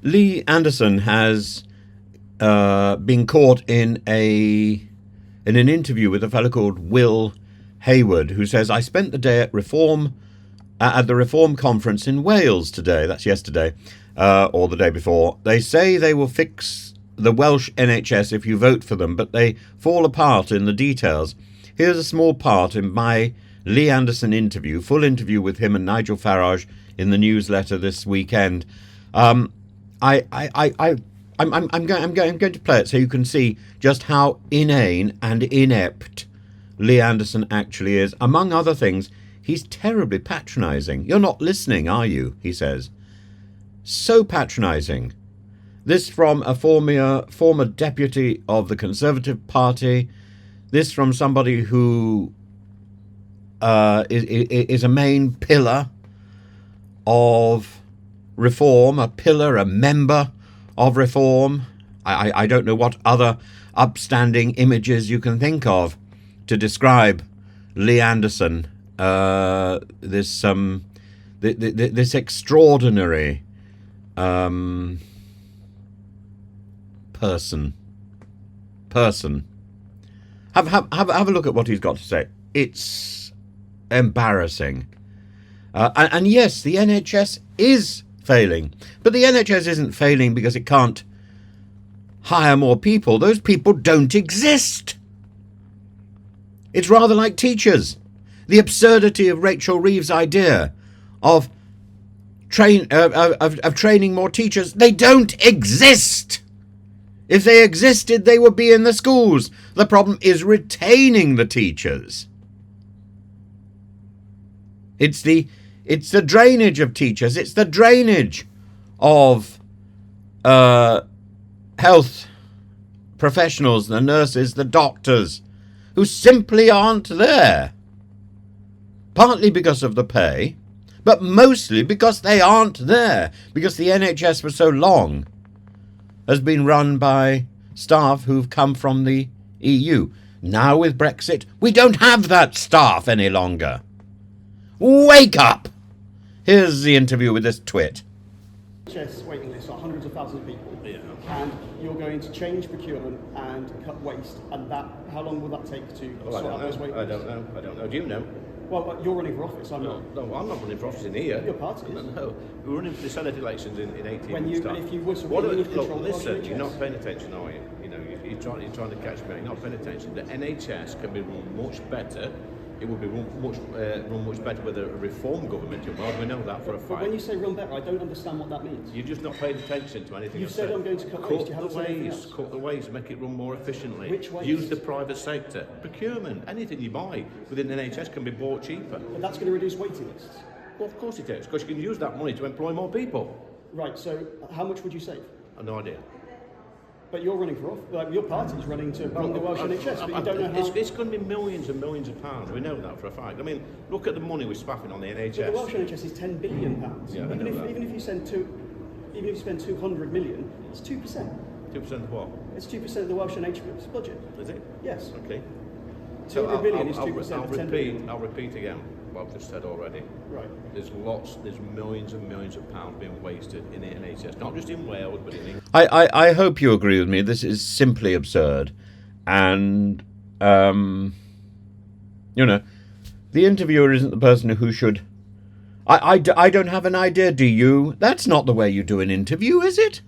Lee Anderson has been caught in an interview with a fellow called Will Hayward, who says, I spent the day at the Reform conference in Wales today. That's yesterday, or the day before. They say they will fix the Welsh NHS if you vote for them, but they fall apart in the details. Here's a small part in my Lee Anderson interview, full interview with him and Nigel Farage in the newsletter this weekend. I'm going to play it so you can see just how inane and inept Lee Anderson actually is. Among other things, he's terribly patronising. You're not listening, are you? He says. So patronising. This from a former deputy of the Conservative Party. This from somebody who is a main pillar of Reform, a member of Reform. I don't know what other upstanding images you can think of to describe Lee Anderson, this extraordinary person. Have a look at what he's got to say. It's embarrassing. And yes, the NHS is failing. But the NHS isn't failing because it can't hire more people. Those people don't exist. It's rather like teachers. The absurdity of Rachel Reeves' idea of training more teachers. They don't exist. If they existed, they would be in the schools. The problem is retaining the teachers. It's the drainage of teachers. It's the drainage of health professionals, the nurses, the doctors, who simply aren't there. Partly because of the pay, but mostly because they aren't there. Because the NHS for so long has been run by staff who've come from the EU. Now with Brexit, we don't have that staff any longer. Wake up! Here's the interview with this twit. NHS waiting lists are hundreds of thousands of people, and you're going to change procurement and cut waste, and how long will that take to sort out those waiting lists? I don't know. Do you know? Well, you're running for office, I'm not. No, I'm not running for office in here. Your party is. No, we're running for the Senate elections in 18 And if you were to listen, you're not paying attention, are you? You're trying to catch me. You're not paying attention. The NHS can be run much better. It would be run much better with a reform government. We know that for a fact. But when you say run better, I don't understand what that means. You're just not paying attention to anything. You said I'm going to cut waste. You haven't said anything else. Cut the waste, make it run more efficiently. Which waste? Use the private sector. Procurement, anything you buy within the NHS can be bought cheaper. But that's going to reduce waiting lists. Well, of course it is, because you can use that money to employ more people. Right, so how much would you save? I've no idea. But you're running for office. Your party's running to run the Welsh NHS, but you don't know how. It's going to be millions and millions of pounds. We know that for a fact. I mean, look at the money we're spaffing on the NHS. But the Welsh NHS is £10 billion. Yeah, even if you spend 200 million, it's 2%. 2% of what? It's 2% of the Welsh NHS budget. Is it? Yes. Okay. 200 million is 2% of 10 billion. I'll repeat again what I've just said already. Right. There's millions and millions of pounds being wasted in the NHS, not just in Wales, but in England. I hope you agree with me. This is simply absurd. And, the interviewer isn't the person who should... I don't have an idea, do you? That's not the way you do an interview, is it?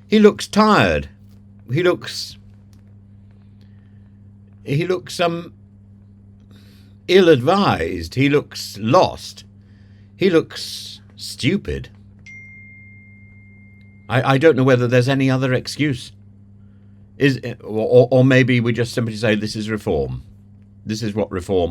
He looks tired. He looks ill-advised. He looks lost. He looks stupid. I don't know whether there's any other excuse. Or maybe we just simply say this is reform. This is what reform